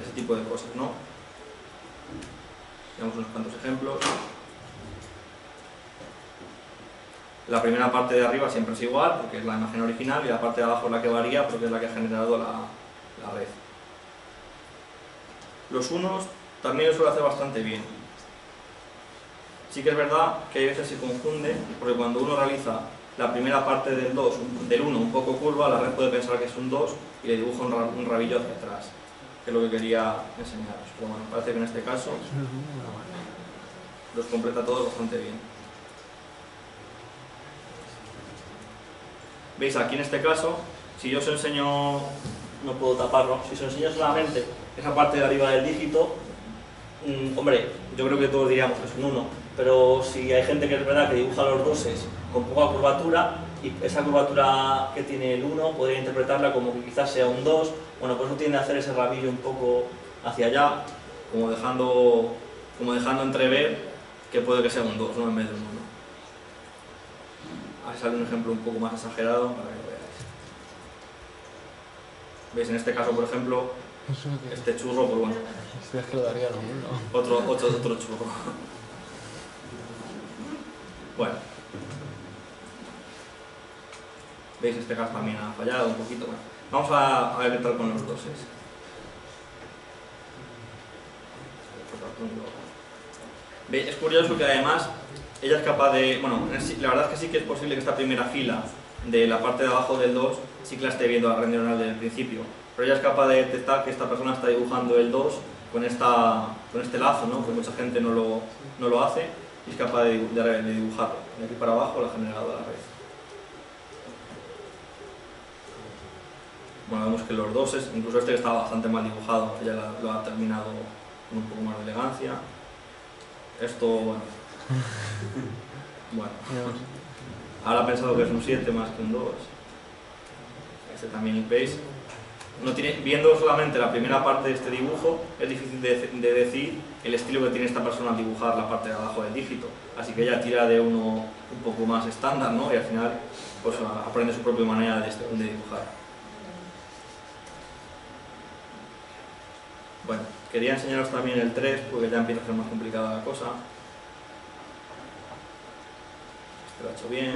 ese tipo de cosas, ¿no? Veamos unos cuantos ejemplos. La primera parte de arriba siempre es igual, porque es la imagen original, y la parte de abajo es la que varía, porque es la que ha generado la red. Los unos también lo suele hacer bastante bien. Sí que es verdad que a veces se confunde, porque cuando uno realiza la primera parte del 1 un poco curva, la red puede pensar que es un 2 y le dibuja un rabillo hacia atrás, que es lo que quería enseñaros. Pero bueno, parece que en este caso los completa todos bastante bien. ¿Veis? Aquí en este caso, si yo os enseño, no puedo taparlo, si os enseño solamente esa parte de arriba del dígito, hombre, yo creo que todos diríamos que es un 1, pero si hay gente que es verdad que dibuja los doses con poca curvatura, y esa curvatura que tiene el 1 podría interpretarla como que quizás sea un 2, bueno, pues eso tiende a hacer ese rabillo un poco hacia allá, como dejando entrever que puede que sea un 2, ¿no? En vez de un 1. Así sale un ejemplo un poco más exagerado para que lo veáis. ¿Veis? En este caso, por ejemplo, este churro, pues bueno. Es que lo daría lo mismo. Otro churro. Bueno. ¿Veis? Este caso también ha fallado un poquito. Bueno, vamos a ver qué tal con los doses. ¿Veis? Es curioso que además ella es capaz de... Bueno, la verdad es que sí que es posible que esta primera fila de la parte de abajo del 2 sí que la esté viendo la red neuronal desde el principio, pero ella es capaz de detectar que esta persona está dibujando el 2 con este lazo, ¿no? Que mucha gente no lo hace, y es capaz de dibujarlo. De aquí para abajo la ha generado la red. Bueno, vemos que los doses, incluso este que estaba bastante mal dibujado, ella lo ha terminado con un poco más de elegancia. Esto, bueno, ahora ha pensado que es un 7 más que un 2. Este también, ¿veis? Viendo solamente la primera parte de este dibujo, es difícil de decir el estilo que tiene esta persona al dibujar la parte de abajo del dígito. Así que ella tira de uno un poco más estándar, ¿no? Y al final pues, aprende su propia manera de dibujar. Bueno, quería enseñaros también el 3, porque ya empieza a ser más complicada la cosa. Este lo ha hecho bien.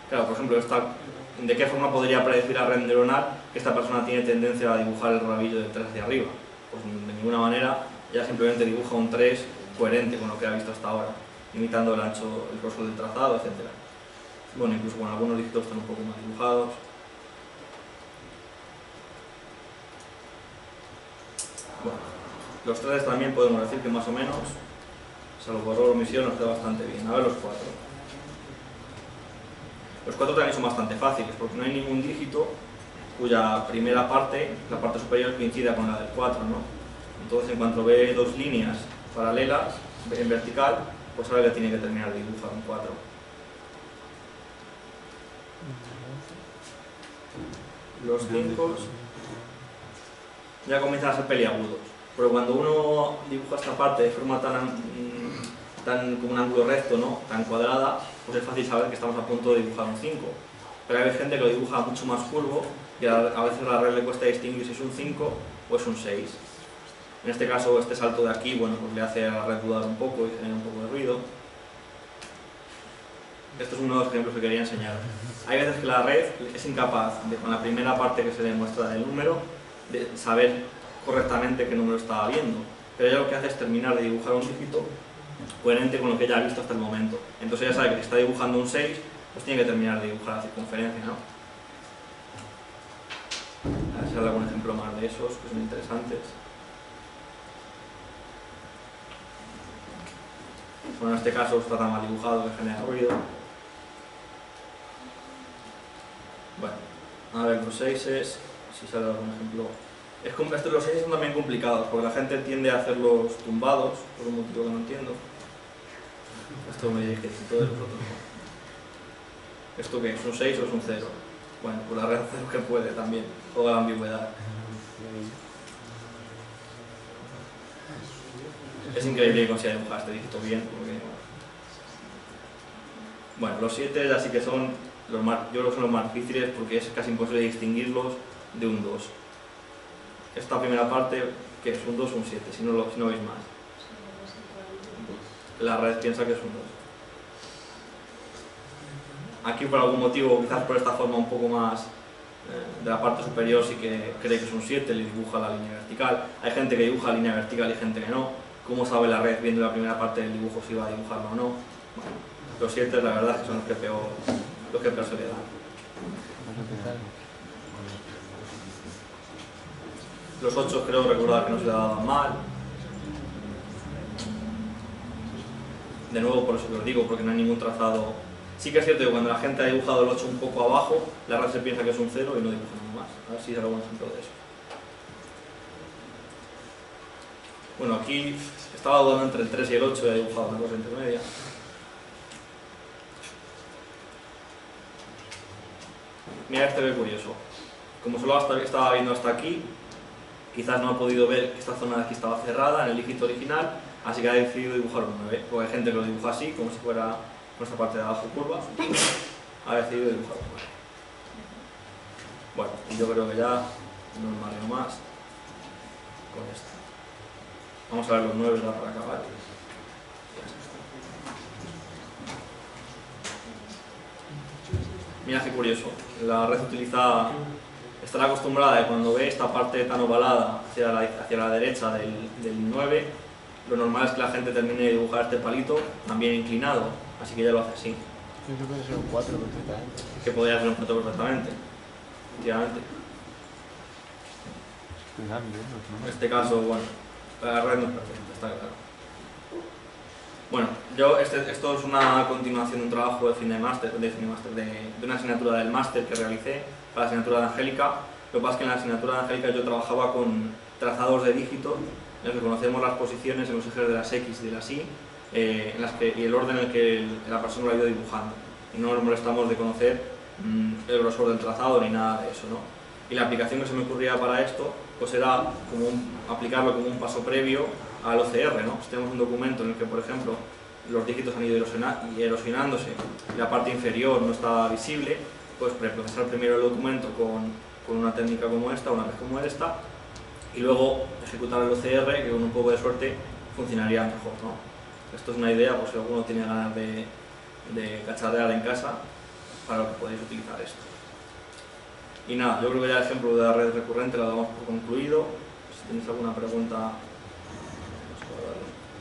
Claro, por ejemplo, ¿de qué forma podría predecir la red neuronal que esta persona tiene tendencia a dibujar el rabillo del 3 hacia arriba? Pues de ninguna manera, ella simplemente dibuja un 3 coherente con lo que ha visto hasta ahora, imitando el ancho, el grosor del trazado, etc. Bueno, incluso con algunos dígitos están un poco más dibujados. Bueno, los 3 también podemos decir que más o menos, salvo error o omisión, nos queda bastante bien. A ver los 4. Los 4 también son bastante fáciles, porque no hay ningún dígito cuya primera parte, la parte superior, coincida con la del 4, ¿no? Entonces, en cuanto ve dos líneas paralelas, en vertical, pues sabe que tiene que terminar de dibujar un 4. Los 5 ya comienzan a ser peliagudos, pero cuando uno dibuja esta parte de forma tan como un ángulo recto, ¿no? Tan cuadrada, pues es fácil saber que estamos a punto de dibujar un 5. Pero hay gente que lo dibuja mucho más curvo y a veces a la red le cuesta distinguir si es un 5 o es un 6. En este caso, este salto de aquí, bueno, pues le hace a la red dudar un poco y genera un poco de ruido. Esto es uno de los ejemplos que quería enseñar. Hay veces que la red es incapaz, con la primera parte que se le muestra del número, de saber correctamente qué número estaba viendo. Pero ella lo que hace es terminar de dibujar un dígito coherente con lo que ella ha visto hasta el momento. Entonces ella sabe que si está dibujando un 6, pues tiene que terminar de dibujar la circunferencia, ¿no? A ver si hay algún ejemplo más de esos que son interesantes. Bueno, en este caso está tan mal dibujado que genera ruido. Bueno, a ver, los 6 si sale algún ejemplo. Los 6 son también complicados, porque la gente tiende a hacerlos tumbados, por un motivo que no entiendo. Esto me diréis que todos vosotros no. ¿Esto qué es? ¿Un 6 o es un 0? Bueno, pues la red hace lo que puede también, toda la ambigüedad. Es increíble que consiga dibujar este dígito bien, porque... Bueno, los 7 ya sí que son yo creo que son los más difíciles porque es casi imposible distinguirlos de un 2. Esta primera parte, que es un 2 o un 7, si no veis más. La red piensa que es un 2. Aquí por algún motivo, quizás por esta forma un poco más de la parte superior, sí que cree que es un 7, le dibuja la línea vertical. Hay gente que dibuja la línea vertical y gente que no. ¿Cómo sabe la red viendo la primera parte del dibujo si va a dibujarlo o no? Bueno, los 7 la verdad es que son los que peor se le dan. Los 8 creo recordar que no se le daban mal. De nuevo, por eso que os digo, porque no hay ningún trazado. Sí que es cierto que cuando la gente ha dibujado el 8 un poco abajo, la red se piensa que es un 0 y no dibuja nada más. A ver si es algún ejemplo de eso. Bueno, aquí estaba dudando entre el 3 y el 8 y he dibujado una cosa intermedia. Mira este ve curioso. Como solo estaba viendo hasta aquí, quizás no ha podido ver que esta zona de aquí estaba cerrada en el dígito original, así que ha decidido dibujar un 9. Porque hay gente que lo dibuja así, como si fuera nuestra parte de abajo curva. Ha decidido dibujar un 9. Bueno, y yo creo que ya no me mareo más con esto. Vamos a ver los 9 ya para acabar. Mira qué curioso. La red estará acostumbrada a cuando ve esta parte tan ovalada hacia la derecha del 9, lo normal es que la gente termine de dibujar este palito también inclinado, así que ya lo hace así. Eso puede ser un 4 perfectamente. Que podría ser un 4 perfectamente, efectivamente. En este caso, bueno, la red no es perfecta, está claro. Bueno, esto es una continuación de un trabajo de una asignatura del máster que realicé para la asignatura de Angélica. Lo que pasa es que en la asignatura de Angélica yo trabajaba con trazados de dígitos en los que conocemos las posiciones en los ejes de las X y de las Y y el orden en el que la persona lo ha ido dibujando. Y no nos molestamos de conocer el grosor del trazado ni nada de eso, ¿no? Y la aplicación que se me ocurría para esto pues era aplicarlo como un paso previo al OCR, ¿no? Si tenemos un documento en el que, por ejemplo, los dígitos han ido erosionándose y la parte inferior no está visible, pues preprocesar primero el documento con una técnica como esta, una vez como esta, y luego ejecutar el OCR, que con un poco de suerte funcionaría mejor, ¿no? Esto es una idea, por si alguno tiene ganas de cacharrear en casa, para lo que podéis utilizar esto. Y nada, yo creo que ya el ejemplo de la red recurrente lo damos por concluido. Si tenéis alguna pregunta,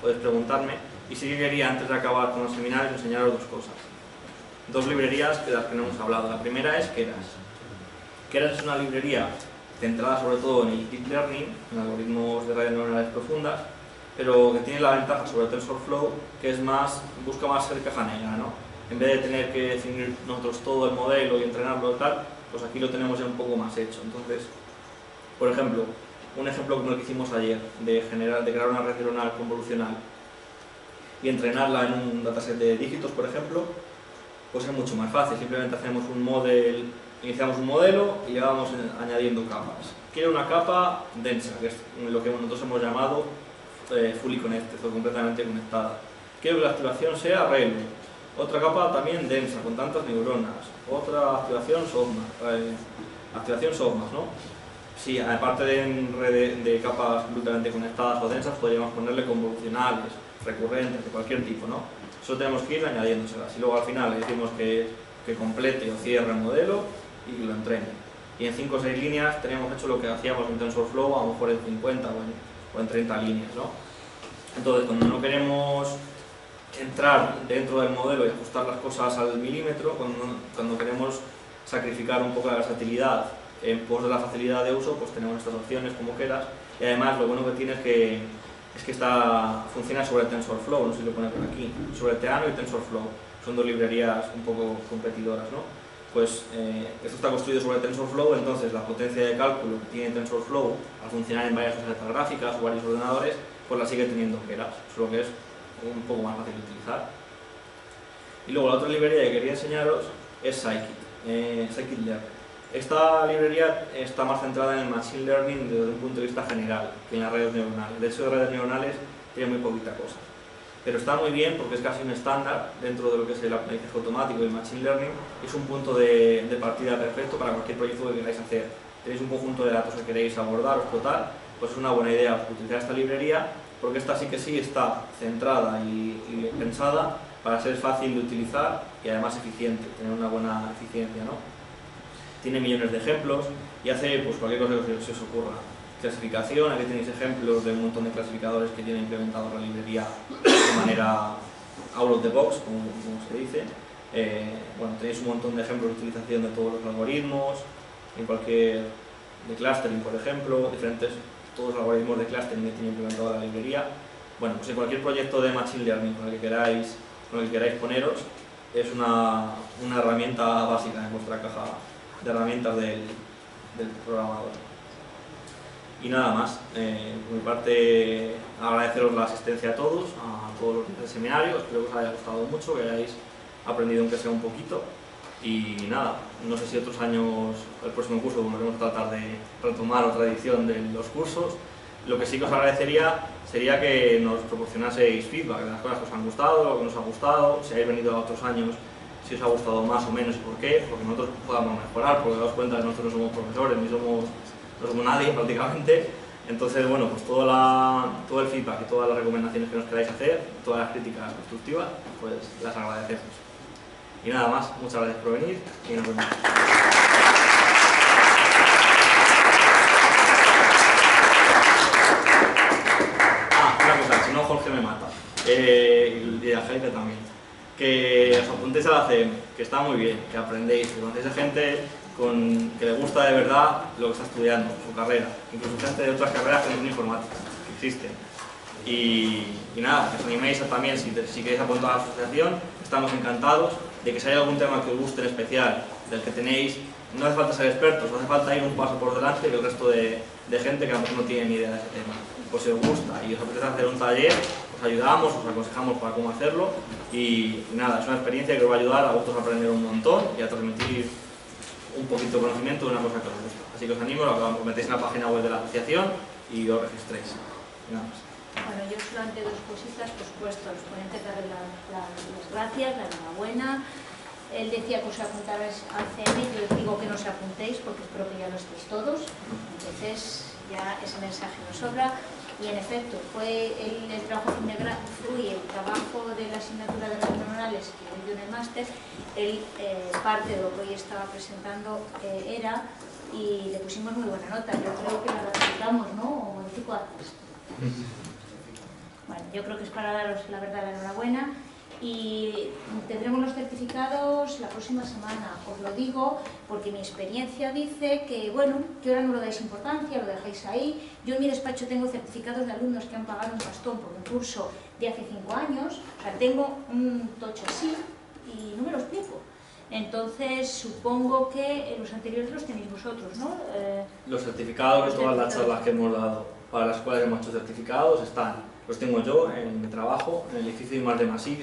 podéis preguntarme. Y sí que quería, antes de acabar con los seminarios, enseñaros dos cosas. Dos librerías de las que no hemos hablado. La primera es Keras. Keras es una librería centrada sobre todo en el Deep Learning, en algoritmos de redes neuronales profundas, pero que tiene la ventaja sobre TensorFlow, que busca más ser caja negra, ¿no? En vez de tener que definir nosotros todo el modelo y entrenarlo y tal, pues aquí lo tenemos ya un poco más hecho. Entonces, por ejemplo, un ejemplo como el que hicimos ayer, de crear una red neuronal convolucional y entrenarla en un dataset de dígitos, por ejemplo, pues es mucho más fácil. Simplemente hacemos iniciamos un modelo y le vamos añadiendo capas. Quiero una capa densa, que es lo que nosotros hemos llamado fully connected o completamente conectada. Quiero que la activación sea ReLU. Otra capa también densa, con tantas neuronas. Otra activación softmax, ¿no? Sí, aparte de capas completamente conectadas o densas, podríamos ponerle convolucionales, recurrentes, de cualquier tipo, ¿no? Eso tenemos que ir añadiéndoselas. Y luego al final le decimos que complete o cierre el modelo y que lo entrene. Y en 5 o 6 líneas tenemos hecho lo que hacíamos en TensorFlow, a lo mejor en 50 o en 30 líneas, ¿no? Entonces, cuando no queremos entrar dentro del modelo y ajustar las cosas al milímetro, cuando queremos sacrificar un poco la versatilidad en pos de la facilidad de uso, pues tenemos estas opciones como Keras. Y además lo bueno que tiene es que funciona sobre TensorFlow, no sé si lo pone por aquí, sobre Theano y TensorFlow. Son dos librerías un poco competidoras, ¿no? Pues esto está construido sobre TensorFlow, entonces la potencia de cálculo que tiene TensorFlow al funcionar en varias tarjetas gráficas o varios ordenadores, pues la sigue teniendo Keras, solo que es un poco más fácil de utilizar. Y luego la otra librería que quería enseñaros es Scikit-learn. Esta librería está más centrada en el Machine Learning desde un punto de vista general que en las redes neuronales. De hecho, de redes neuronales tiene muy poquita cosa. pero está muy bien porque es casi un estándar dentro de lo que es el aprendizaje automático y el Machine Learning. Es un punto de partida perfecto para cualquier proyecto que queráis hacer. Tenéis un conjunto de datos que queréis abordar o explotar, pues es una buena idea utilizar esta librería, porque esta sí que sí está centrada y pensada para ser fácil de utilizar y además eficiente, tener una buena eficiencia, ¿no? Tiene millones de ejemplos y hace pues, cualquier cosa que se os ocurra. Clasificación, aquí tenéis ejemplos de un montón de clasificadores que tiene implementado la librería de manera out of the box, como se dice. Bueno, tenéis un montón de ejemplos de utilización de todos los algoritmos, en cualquier de clustering, por ejemplo, todos los algoritmos de clustering que tiene implementado la librería. Bueno, pues en cualquier proyecto de Machine Learning con el que queráis poneros, es una herramienta básica en vuestra caja de herramientas del programador. Y nada más, por mi parte agradeceros la asistencia a todos los del seminario, espero que os haya gustado mucho, que hayáis aprendido aunque sea un poquito. Y nada, no sé si otros años, el próximo curso, volveremos a tratar de retomar otra edición de los cursos. Lo que sí que os agradecería sería que nos proporcionaseis feedback de las cosas que os han gustado, lo que nos ha gustado, si habéis venido a otros años, si os ha gustado más o menos y por qué, porque nosotros podamos mejorar, porque daos cuenta que nosotros no somos profesores, no somos nadie prácticamente. Entonces, bueno, pues todo el feedback y todas las recomendaciones que nos queráis hacer, todas las críticas constructivas, pues las agradecemos. Y nada más, muchas gracias por venir y nos vemos. Una cosa, si no Jorge me mata, y a Jaime también. Que os apuntéis a la CM, que está muy bien, que aprendéis, que conocéis a gente que le gusta de verdad lo que está estudiando, su carrera, incluso gente de otras carreras que no son informáticas, que existen. Y nada, que os animéis también, si queréis apuntar a la asociación, estamos encantados de que si hay algún tema que os guste en especial, del que tenéis, no hace falta ser expertos, hace falta ir un paso por delante que el resto de gente que a lo mejor no tiene ni idea de ese tema. Pues si os gusta y os apetece hacer un taller, os ayudamos, os aconsejamos para cómo hacerlo y nada, es una experiencia que os va a ayudar a vosotros a aprender un montón y a transmitir un poquito de conocimiento de una cosa que os gusta. Así que os animo a que os metéis en la página web de la asociación y os registréis. Nada más. Bueno, yo solamente dos cositas, por supuesto, a los ponentes darles las gracias, la enhorabuena. Él decía que os apuntarais al CM, yo os digo que no os apuntéis porque espero que ya lo estéis todos, entonces ya ese mensaje nos sobra. Y en efecto, fue el trabajo de el trabajo de la asignatura de redes neuronales que hoy dio en el máster, parte de lo que hoy estaba presentando era, y le pusimos muy buena nota. Yo creo que la ratificamos, ¿no? O modifico antes. Bueno, yo creo que es para daros la verdad la enhorabuena y tendremos los certificados la próxima semana. Os lo digo porque mi experiencia dice que, bueno, que ahora no lo dais importancia, lo dejáis ahí. Yo en mi despacho tengo certificados de alumnos que han pagado un pastón por un curso de hace 5 años, o sea, tengo un tocho así y no me lo explico. Entonces, supongo que los anteriores los tenéis vosotros, ¿no? Los certificados de todas las charlas que hemos dado para las cuales hemos hecho certificados están, los tengo yo en mi trabajo, en el edificio I+D+I.